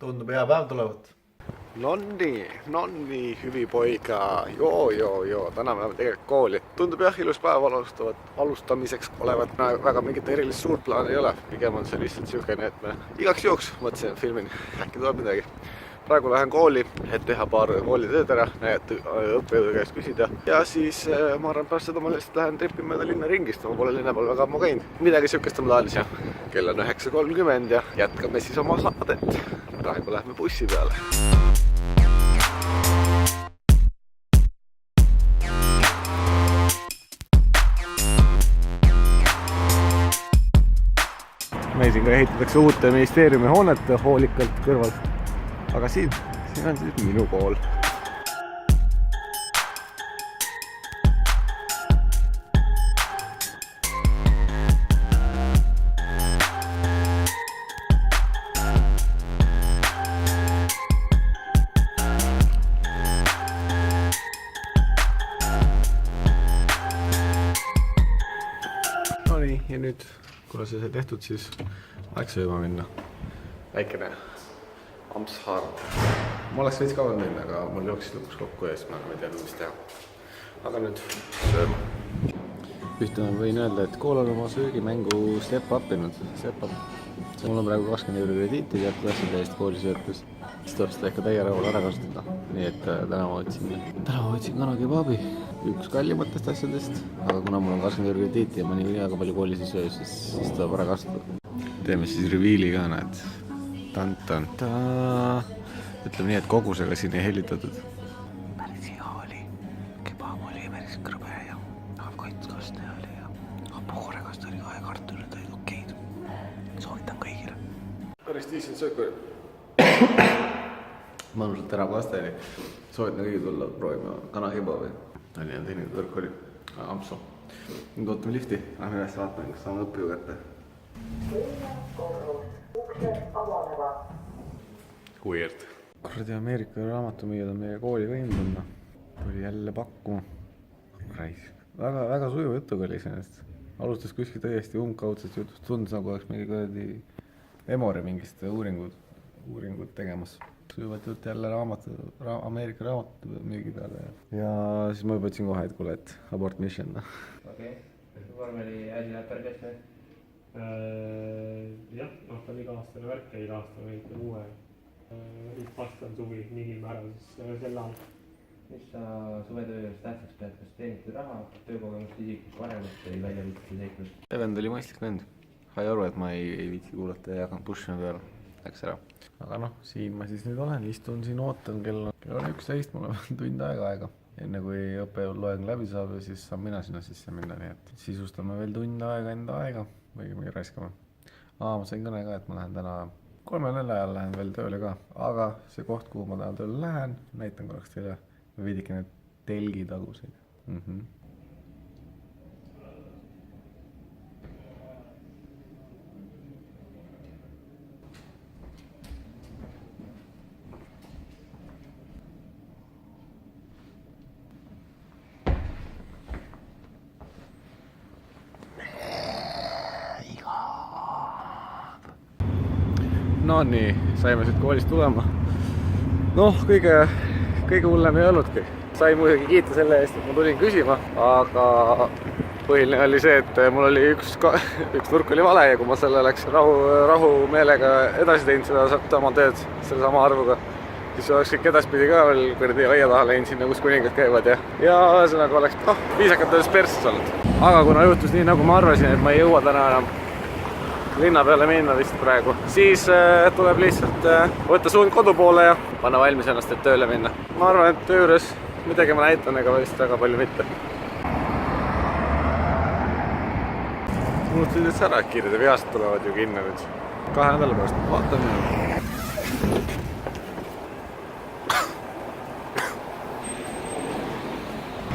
Tundub hea päev tulevat. Nonni, hüvi poiga, joo, täna me läheme tegelikult kooli. Tundub jah, ilus päev alustamiseks olevat väga mingit erilist suurt plaani ei ole. Pigem on see lihtsalt siukene, et me igaks juhuks mõtlesin filmin, äkki tuleb midagi. Praegu lähen kooli, et teha paar koolitööd ära, näidata õppejõude käest küsida. Ja siis ma arvan, pärast seda ma lihtsalt lähen tripin mööda linna ringist, ma pole linna peal väga ammu käinud. Midagi siukest on plaanis ja kell on 9:30 ja jätkame siis oma saadet. Praegu lähme bussi peale. Meil siin ka ehitatakse uute ministeeriumi hoonete hoolikalt kõrvalt. Aga siin on siis minu kool. No nii, ja nüüd, kuna see sai tehtud, siis aeg sööma minna. Väikene ampshaard. Ma oleks veits kauem minna, aga mul jooksis lõpuks kokku ja siis ma ei teadnud, mis teha. Aga nüüd sööma. Ühte ma võin öelda, et kool on oma söögimängu step upinud. Mul on praegu 20 € krediiti teatud asjade eest koolisööpis. Siis tuleb seda ikka täie rahul ära kasutada. Nii et täna ma võtsin kanakebabi. Üks kallimatest asjadest. Aga kuna mul on 20 € krediiti ja ma nii väga palju koolis ei söö, siis tuleb ära kasutada. Teeme siis reveali ka, näed. Ütleme nii, et kogusega siin ei helitatud. Päris hea oli. Kebab oli päris kõrbe ja koitkaste oli ja puurekast oli ka ja kartulid olid okeid. Soovitan kõigile. Päris tiisend söök oli. Mõnusalt terab lasteni. Soovitan kõigil tulla proovima kanakebabi. Oli ja teine võrk oli. Ampsu. Nüüd ootame lifti. Lähme üles vaatame, kas saame õppiju kätte. Weird. Kuradi Ameerika raamatumüüjad on meie kooli võimdunna. Tuli jälle pakkuma. Väga sujuv jutuga oli iseenesest. Alustas kuskil täiesti umbkaudsest jutust. Tundus nagu oleks mingi kuradi Emori mingist uuringut tegemas. Sujuvat jutt jälle Ameerika raamatumüügi peale. Ja siis ma juba ütlesin kohe, et kuule, et abort mission. Okei. Vorm oli asi läheb päris hästi või? Jah, ta on iga-aastane värk ja iga-aastane võitleb uue. Vast on suvi mingil määral siis sel ajal. Mis sa suvetöö juures tähtsaks pead, kas teenitud raha, töökogemust isikust varemat või väljavõtmise seiklust? See vend oli mõistlik vend. Sai aru, et ma ei viitsi kuulata ja hakanud pushima peale. Läks ära. Aga noh, siin ma siis nüüd olen, istun siin, ootan, kell on 11, mul on tund aega. Enne kui õppeloeng läbi saab ja siis saan mina sinna sisse minna, nii et sisustame veel tund aega enda aega või raiskame. Ma sain kõne ka, et ma lähen täna 3-4 ajal lähen veel tööle ka, aga see koht, kuhu ma täna tööle lähen, näitan korraks teile veidike need telgitaguseid. No nii, saime siit koolist tulema. Noh, kõige hullem ei olnudki. Sain muidugi kiita selle eest, et ma tulin küsima, aga põhiline oli see, et mul oli üks nurk oli vale ja kui ma selle oleks rahumeelega edasi teinud seda sama tööd, selle sama arvuga, siis oleks kõik edaspidi ka veel kõrdi aia taha läinud sinna, kus kuningad käivad ja ühesõnaga oleks viisakalt öeldes persses olnud. Aga kuna juhtus nii, nagu ma arvasin, et ma ei jõua täna enam linna peale minna vist praegu, siis tuleb lihtsalt võtta suund kodu poole ja panna valmis ennast, et tööle minna. Ma arvan, et töö juures midagi ma näitan, ega vist väga palju mitte. Unustasid üldse ära, et kiired ja vihased tulevad ju kinno nüüd. 2 nädala pärast. Vaatame.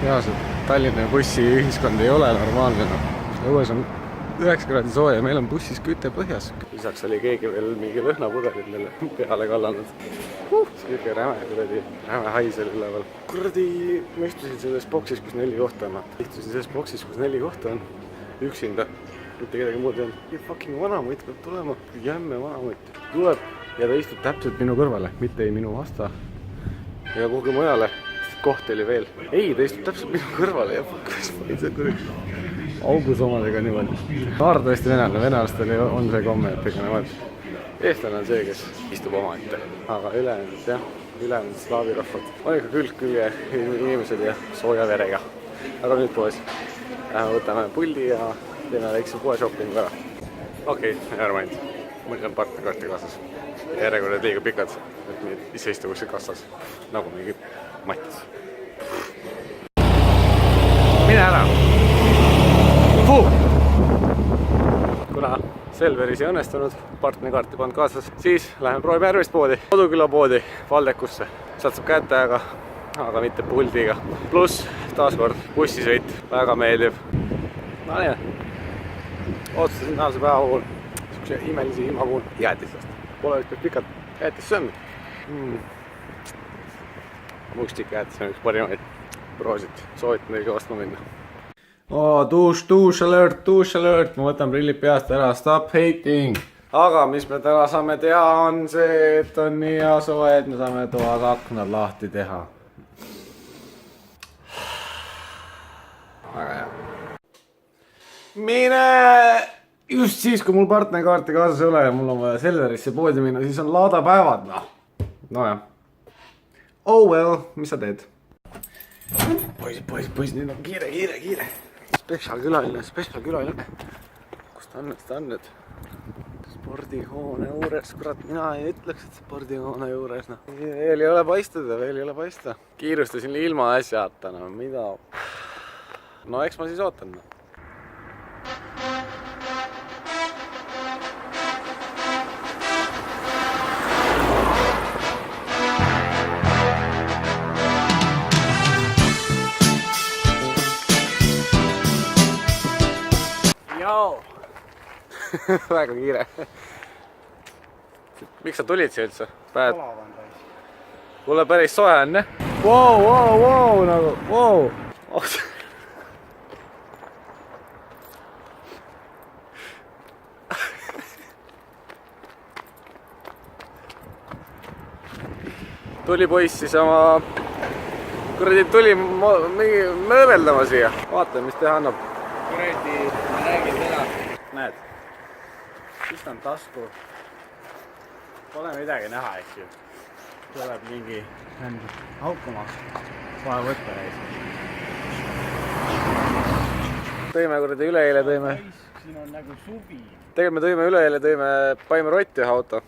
Reaalselt Tallinna bussi ühiskond ei ole normaalne. Õues on 9 kraadi sooja, meil on bussis küte põhjas. Lisaks oli keegi veel mingi lõhnapudelid meile peale kallanud. See kõige räme hais oli üleval. Kuradi, ma istusin selles boksis, kus 4 kohta on. Istusin selles boksis, kus 4 kohta on. Üksinda. mitte kedagi muud ei olnud. Fucking vanamutt peab tulema, jämme vanamutt. Tuleb ja ta istub täpselt minu kõrvale, mitte ei minu vasta ega kuhugi mujale, sest koht oli veel. Ei, ta istub täpselt minu kõrvale ja augus omadega niimoodi. Arvatavasti venelane, venelastel on see komme, et ega niimoodi. Eestlane on see, kes istub omaette, aga ülejäänud jah, ülejäänud slaavirahvad on ikka külg-külje inimesed ja sooja verega. Aga nüüd poes. Võtame puldi ja teeme väikse poe shoppingu ära. Okei, nevermind. Meil on partnerkaarti kaasas. Järjekorrad liiga pikad, et meid ise istuvusse kassas. Nagu mingi Mattis. Mine ära! Kuna Selveris ei õnnestunud, partnerkaarti pannud kaasas, siis läheme proovime järgmist poodi. Koduküla poodi, Valdekusse. Sealt saab kätte aga mitte puldiga. Pluss taaskord bussisõit, väga meeldiv. No nii, otsustasin tänase päeva puhul sihukese imelisi ilma puhul jäätistest. Pole vist pikalt jäätist söönud. Mustik jäätis on üks parimaid. Proovisid, soovitan teil kõvastama minna. Douche alert, ma võtan prillid peast ära, stop hating. Aga mis me täna saame teha on see, et on nii hea soe, et me saame toad aknad lahti teha. Väga hea. Mine! Just siis, kui mul partnerkaarti kaasas ei ole ja mul on vaja Selverisse poodi minna, siis on laadapäevad, Nojah. Oh well, mis sa teed? Poisid, nüüd on kiire. Spetsialkülaline. Kus ta on nüüd? Spordihoone juures, kurat, mina ei ütleks, et spordihoone juures, Veel ei ole paista. Kiirustasin ilma asjata, mida? No eks ma siis ootan, Väga kiire. Miks sa tulid siia üldse? Kuule päris soe on, Wow, nagu, wow. Tuli poiss siis oma kuradi tuli mööbeldama siia. Vaata, mis teha annab. Kuradi, ma räägin seda. Näed, istan tasku. Pole midagi näha, eks ju. Tuleb mingi haukumas. Vaja võtta reis. Tõime kuradi üleeile tõime. Siin on nagu suvi. Paime rotti ühe auto.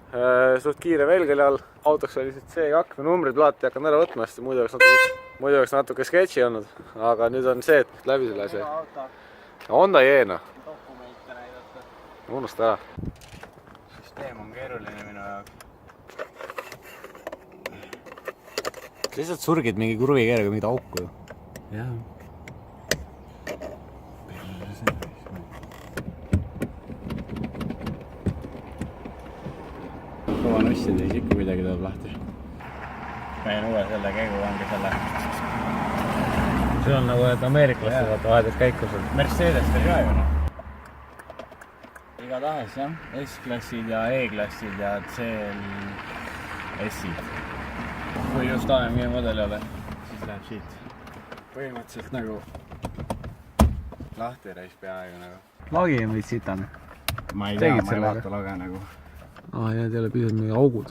Suht kiire velgeli all. Autoks oli C2 numbrid plaati hakkan ära võtma, sest muidu oleks natuke sketši olnud. Aga nüüd on see, et läbi selle asja. Honda Jeena. Dokumente näidata. Unusta ära. Süsteem on keeruline minu jaoks. Lihtsalt surgid mingi kurvikeerega mingit auku ju. Jah. Kõva nussida, siis ikka midagi tuleb lahti. Meil uue selle käiguvangi selle. See on nagu, et ameeriklaste vahetus käikus on. Mercedes oli ka ju. Igatahes jah, S-klassid ja E-klassid ja CLS-id. Kui just AMG model ei ole, siis läheb siit. Põhimõtteliselt nagu lahti reis peaaegu nagu. Lagi on võid sitane. Ma ei vaata lage nagu. Need ei ole pisut mingi augud.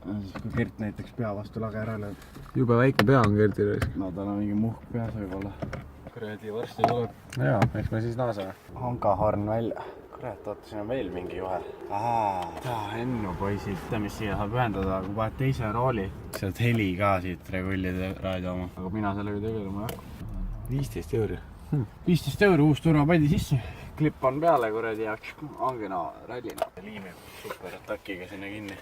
Siis kui Gert näiteks pea vastu lage ära lööb. Jube väike pea on Gertil reis. No tal on mingi muhk peas võib-olla. Kuradi varsti tuleb. Jaa, eks me siis naaseme. Hankahorn välja. Kurat, oota, siin on veel mingi juhe. Ennu poisid. Tea, mis siia saab ühendada, kui paned teise rooli. Sealt heli ka siit regullida raadio oma. Aga mina sellega tegelema ei hakka. 15 euri. 15 euri uus turvapalli sisse. Klipp on peale kuradi ja ongi rallina. Liimib superattakiga sinna kinni.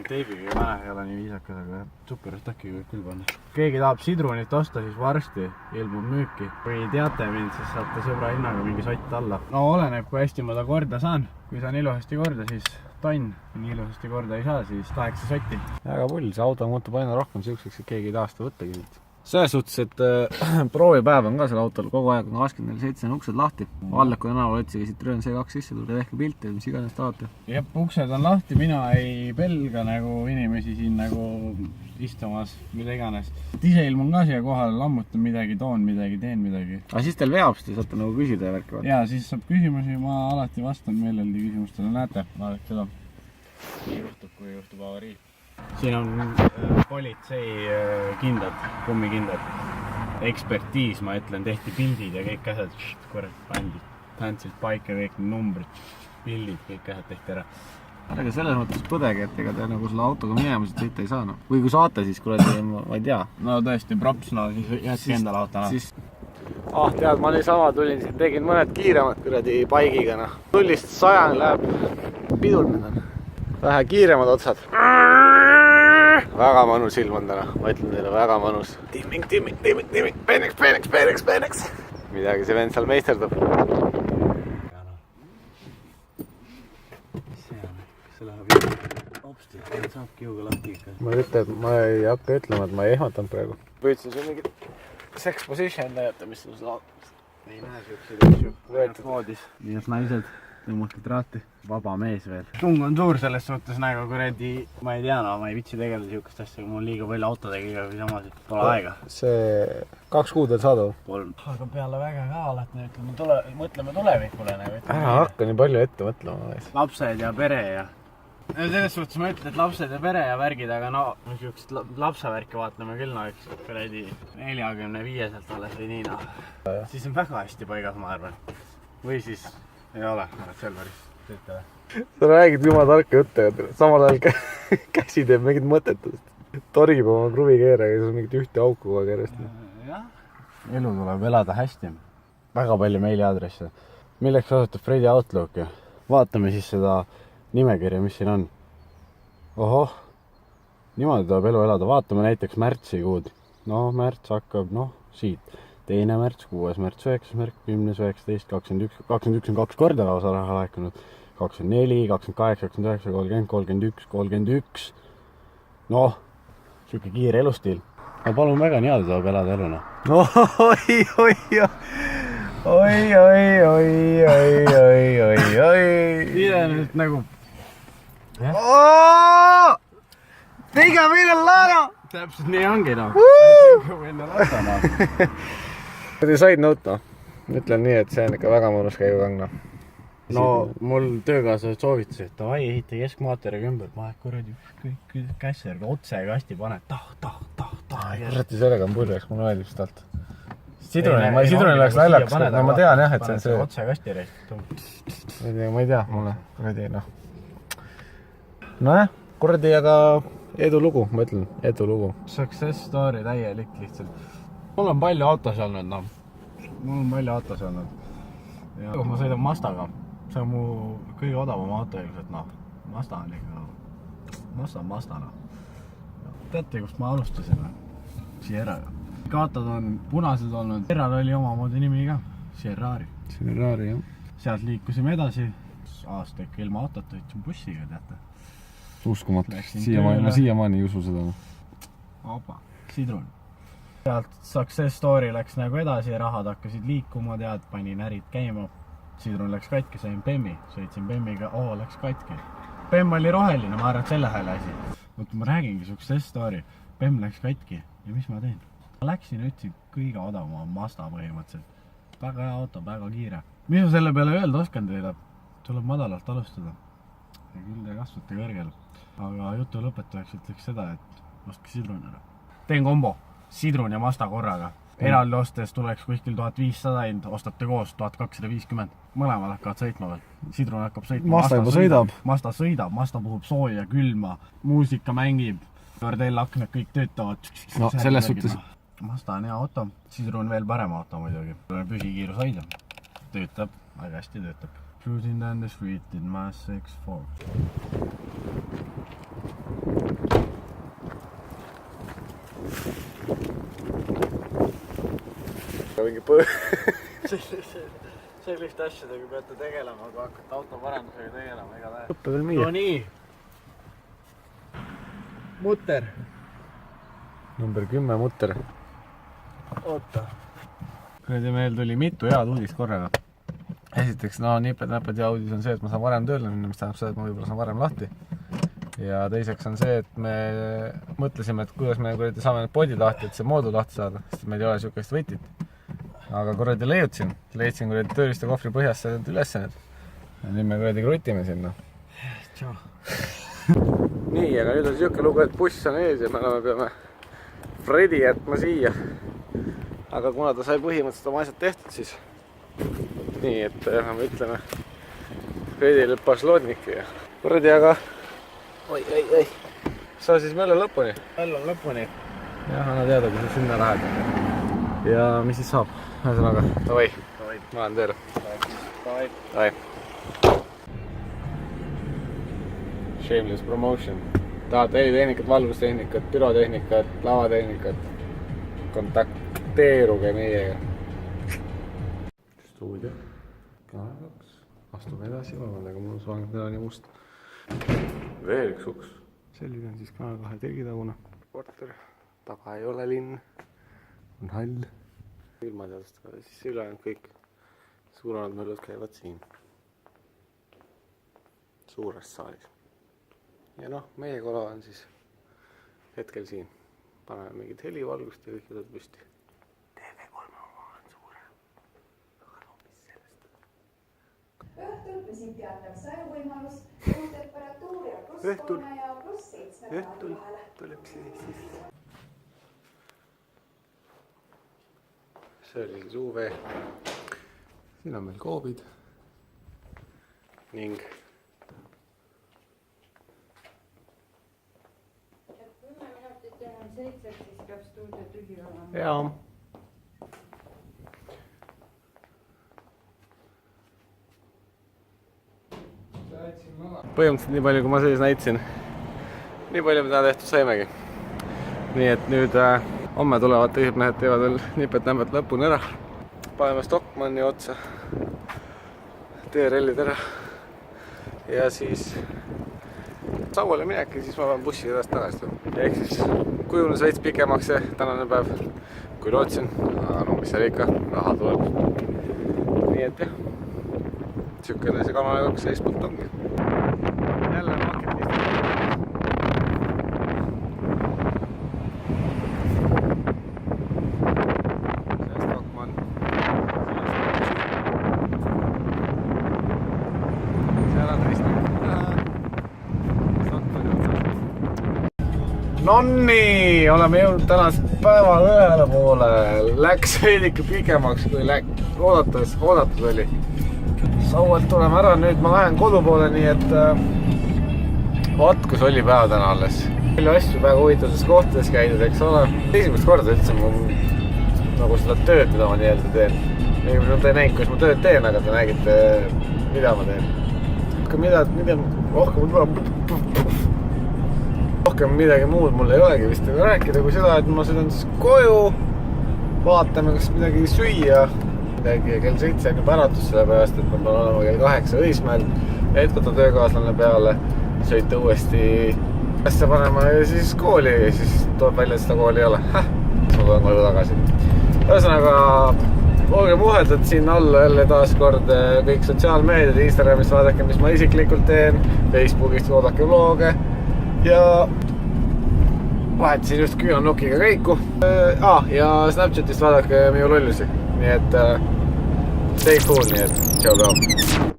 Teibiga ei pane, ei ole nii viisakas, aga superattakiga võib küll panna. Keegi tahab sidrunit osta, siis varsti ilmub müüki. Kui teate mind, siis saate sõbra hinnaga mingi sott alla. No oleneb, kui hästi ma ta korda saan. Kui saan ilusasti korda, siis tonn. Kui nii ilusasti korda ei saa, siis 8 sotti. Väga pull, see auto muutub aina rohkem siukseks, et keegi ei taha seda võttagi siit. selles suhtes, et proovipäev on ka seal autol, kogu aeg on 24/7 uksed lahti. Vallaku tänaval otsige Citroen C2 sisse, tulge tehke pilte, mis iganes tahate. Jep, uksed on lahti, mina ei pelga nagu inimesi siin nagu istumas, mida iganes. Ise ilmun ka siia kohale, lammutan midagi, toon midagi, teen midagi. aga siis teil veab, siis te saate nagu küsida ja värki vaata. Ja siis saab küsimusi, ma alati vastan meeleldi küsimustele, näete, vaadake seda. Nii juhtub, kui juhtub avarii. Siin on politsei kindad, kummikindad. Ekspertiis, ma ütlen, tehti pildid ja kõik asjad, kurat, pandsid paika kõik numbrid, pildid, kõik asjad tehti ära. aga selles mõttes põdegi, et ega te nagu selle autoga minema siit sõita ei saa, no. Või kui saate, siis kuradi, ma ei tea. No tõesti, props, no siis jätke endale autona. Tead, ma niisama tulin siin, tegin mõned kiiremad kuradi paigiga, noh. 0-100 läheb, pidul on. Vähe kiiremad otsad. Väga mõnus ilm on täna, ma ütlen teile, väga mõnus. Timming, peeneks. Midagi see vend seal meisterdab. Saabki jõuga lahti ikka. Ma ei hakka ütlema, et ma ei ehmatanud praegu. Püüdsin sul mingi sex position näidata, mis sul saab. Ei näe siukseid asju. Võetud voodis. Nii et naised, tõmmake traati. Vaba mees veel. Tung on suur selles suhtes nagu kuradi, ma ei tea, no ma ei vitsi tegeleda siukest asja, kui mul liiga palju autodega iga või samas, et pole aega. See 2 kuud veel saadav. 3. Aga peale väga ka alati mõtleme tulevikule nagu. Ära hakka nii palju ette mõtlema. Lapsed ja pere ja selles suhtes ma ütlen, et lapsed ja pere ja värgid, aga no siukest lapsevärki vaatame küll, no üks kuradi 45-selt alles või nii, noh. Siis on väga hästi paigas, ma arvan. Või siis ei ole, Selveris töötavad. Sa räägid jumala tarka juttu, samal ajal käsi teeb mingit mõtetust. Torgib oma kruvikeeraga ja siis on mingit ühte auku kogu aeg järjest. Jah. Elu tuleb elada hästi. Väga palju meiliaadresse. Milleks kasutab Fredi Outlook ja vaatame siis seda nimekirja, mis siin on. Ohoh, niimoodi tuleb elu elada. Vaatame näiteks märtsikuud. No, märts hakkab, siit. 2. märts, 6. märts, 9. märts, 10, 19, 21. 21 on 2 korda lausa raha laekunud. 24, 28, 29, 30, 31, 31. Noh, siuke kiire elustiil. Ma palun väga, niimoodi tuleb elada eluna. Oi. Iseenesest nagu... Teiga meile laana! Täpselt nii ongi, noh. Te said note, noh. Ütlen nii, et see on ikka väga mõnus käigugang, noh. No, mul töökaaslased soovitas, et davai, ehita keskmaateriga ümber. Ma kuradi kõik kässerga otse kasti paned. Kurati sellega on purjaks, mulle meeldib seda alt. Sidrunil läks naljakas, no ma tean jah, et see on see. Otse kasti reist. Ma ei tea, mulle kuradi, noh. Nojah, kuradi, aga edulugu, ma ütlen, edulugu. Success story täielik lihtsalt. Mul on palju autos olnud, noh. Ja ma sõidan Mazdaga. See on mu kõige odavam auto ilmselt, noh. Mazda on ikka, Mazda, noh. Teate, kust ma alustasin? Sierraga. Kaatad on punased olnud. Sierral oli omamoodi nimi ka. Sierrari, jah. Sealt liikusime edasi. Aasta ikka ilma autot võtsin bussiga, teate. Uskumatu. Ma siiamaani ei usu seda. Opa, Sidrun. Sealt Success Story läks nagu edasi, rahad hakkasid liikuma, tead, panin ärid käima. Sidrun läks katki, sain Bemmi, sõitsin Bemmiga, läks katki. Bemm oli roheline, ma arvan, et selle hääle asi. Ma räägingi Success Story. Bemm läks katki ja mis ma teen? Ma läksin ja ütlesin kõige odavama Mazda põhimõtteliselt. Väga hea auto, väga kiire. Mis ma selle peale öelda oskan teile? Tuleb madalalt alustada. Ja küll te kasvate kõrgel. Aga jutu lõpetuseks ütleks seda, et ostke Sidrun ära. Teen kombo. Sidrun ja Mazda korraga. Eraldi ostes tuleks kuskil 1500 hind, ostate koos 1250. Mõlemad hakkavad sõitma veel. Sidrun hakkab sõitma. Mazda juba sõidab. Mazda sõidab, Mazda puhub sooja, külma, muusika mängib, kordellaknad kõik töötavad. No selles suhtes. Mazda on hea auto, Sidrun veel parem auto muidugi. Püsikiirus hoida. Töötab, väga hästi töötab. Cruising down the street in Mazda X4. Mingi selliste asjadega peate tegelema, kui hakkate autoparandusega tegelema, ega tähe. õppe veel müüa. No nii. Mutter. Number 10 mutter. oota. kuradi, meil tuli mitu head uudist korraga. Esiteks, no niped-näped hea uudis on see, et ma saan varem tööle minna, mis tähendab seda, et ma võib-olla saan varem lahti. Ja teiseks on see, et me mõtlesime, et kuidas me kuradi saame need podid lahti, et see moodul lahti saada, sest meil ei ole sihukest võtit. Aga kuradi leidsin kuradi tööriista kohvri põhjasse need üles need. Ja nüüd me kuradi krutime sinna. Tšau. Nii, aga nüüd on siuke lugu, et buss on ees ja me peame Fredi jätma siia. Aga kuna ta sai põhimõtteliselt oma asjad tehtud, siis nii, et me ütleme Fredile paslodniki ja kuradi, aga oi. Sa siis mölle lõpuni? Möll on lõpuni. Jah, anna teada, kui sa sinna lähed. Ja mis siis saab? Ühesõnaga, davai, ma lähen tööle. Davai. Shameless promotion. Tahad helitehnikat, valgustehnikat, pürotehnikat, lavatehnikat. Kontakteeruge meiega. Stuudio. Kanal 2. Astume edasi, vabandega mul on soangad ära nii must. Veel üks uks. Selline on siis Kanal 2 telgitagune. Korter. Taga ei ole linn. On hall. Ilmateadustega, siis ülejäänud kõik suuremad möllud käivad siin. Suures saalis. Ja noh, meie kola on siis hetkel siin. Paneme mingit helivalgust ja kõik võtad püsti. TV3 oma on suurem. Aga no, mis sellest? Õhtul püsib teatav sajuvõimalus, temperatuur ja +3 ja +7 kraadi vahele. Tuleb siis. See oli siis UV. Siin on meil koobid. Ning 10 minutit enne 7, siis peab stuudio tühi olema. jaa. Põhimõtteliselt nii palju, kui ma sees näitasin, nii palju me täna tehtud saimegi. Nii et nüüd homme tulevad teised mehed teevad veel nipet-nämbet lõpuni ära. Paneme Stockmanni otsa, TRL-id ära ja siis sauale minek ja siis ma pean bussi edasi tagasi. Ehk siis kujunes veits pikemaks see tänane päev, kui lootsin. Aga no mis seal ikka, raha tuleb. Nii et jah, sihukene see Kanal 2 seespult ongi. Jälle pakket listi. Nonii, oleme jõudnud tänast päeva ühele poole. Läks veidike pikemaks, kui oodatud oli. Saualt tuleme ära, nüüd ma lähen kodu poole, nii et vaat, kus oli päev täna alles. Palju asju väga huvitavases kohtades käidud, eks ole. Esimest korda üldse mu nagu seda tööd, mida ma nii-öelda teen. Te ei näinud, kus ma tööd teen, aga te nägite, mida ma teen. Rohkem midagi muud mul ei olegi vist rääkida kui seda, et ma sõidan siis koju, vaatame, kas midagi süüa. Kell 7 on juba äratus selle pärast, et ma pean olema kell 8 Õismäel, et võtta töökaaslane peale, sõita uuesti asja panema ja siis kooli ja siis tuleb välja, et seda kooli ei ole. Ma tulen koju tagasi. Ühesõnaga, olge muheldud siin alla jälle taas kord kõik sotsiaalmeediad, Instagramist vaadake, mis ma isiklikult teen, Facebookist oodake vlooge. Ja vahetasin just Küünanokiga käiku. Ja Snapchatist vaadake minu lollusi. Nii et stay cool, nii et tšau.